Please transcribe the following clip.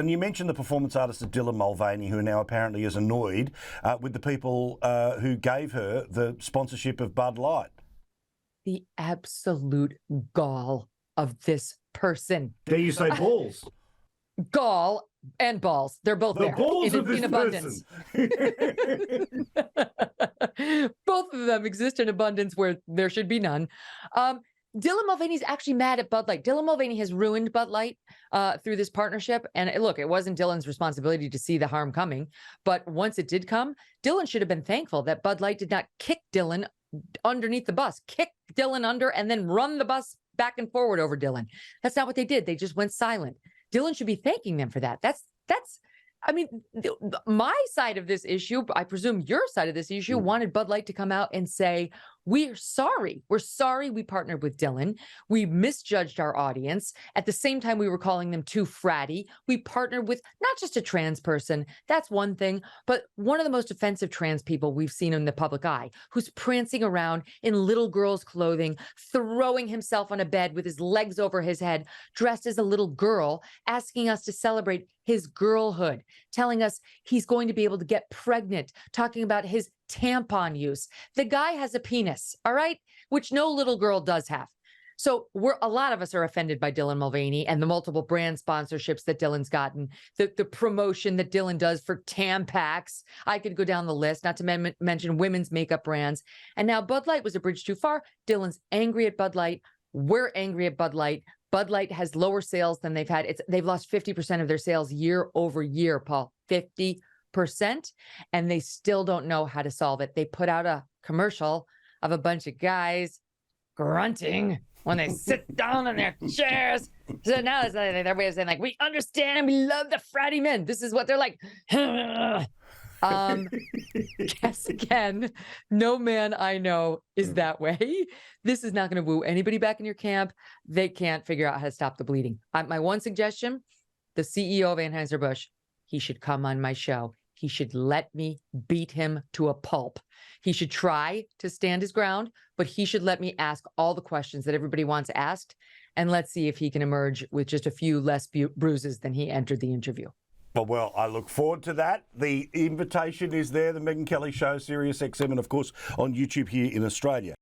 And you mentioned the performance artist of Dylan Mulvaney, who now apparently is annoyed with the people who gave her the sponsorship of Bud Light. The absolute gall of this person. Dare you say balls? Gall and balls. They're both The there balls of this in abundance. Both of them exist in abundance where there should be none. Dylan Mulvaney's actually mad at Bud Light. Dylan Mulvaney has ruined Bud Light through this partnership. And look, it wasn't Dylan's responsibility to see the harm coming. But once it did come, Dylan should have been thankful that Bud Light did not kick Dylan underneath the bus, kick Dylan under, and then run the bus back and forward over Dylan. That's not what they did. They just went silent. Dylan should be thanking them for that. I mean, my side of this issue, I presume your side of this issue, wanted Bud Light to come out and say, we're sorry. We're sorry we partnered with Dylan. We misjudged our audience. At the same time, we were calling them too fratty. We partnered with not just a trans person. That's one thing, but one of the most offensive trans people we've seen in the public eye, who's prancing around in little girl's clothing, throwing himself on a bed with his legs over his head, dressed as a little girl, asking us to celebrate his girlhood, telling us he's going to be able to get pregnant, talking about his tampon use. The guy has a penis, all right, which no little girl does have. So a lot of us are offended by Dylan Mulvaney and the multiple brand sponsorships that Dylan's gotten, the promotion that Dylan does for Tampax. I could go down the list, not to mention women's makeup brands. And now Bud Light was a bridge too far. Dylan's angry at Bud Light. We're angry at Bud Light. Bud Light has lower sales than they've had. They've lost 50% of their sales year over year, Paul. 50%. And they still don't know how to solve it. They put out a commercial of a bunch of guys grunting when they sit down in their chairs. So now it's their way of saying, like, we understand and we love the fratty men. This is what they're like. Guess again, no man I know is that way. This is not going to woo anybody back in your camp. They can't figure out how to stop the bleeding. My one suggestion, the CEO of Anheuser-Busch, he should come on my show. He should let me beat him to a pulp. He should try to stand his ground, but he should let me ask all the questions that everybody wants asked. And let's see if he can emerge with just a few less bruises than he entered the interview. Well, I look forward to that. The invitation is there, the Megyn Kelly Show, Sirius XM, and of course on YouTube here in Australia.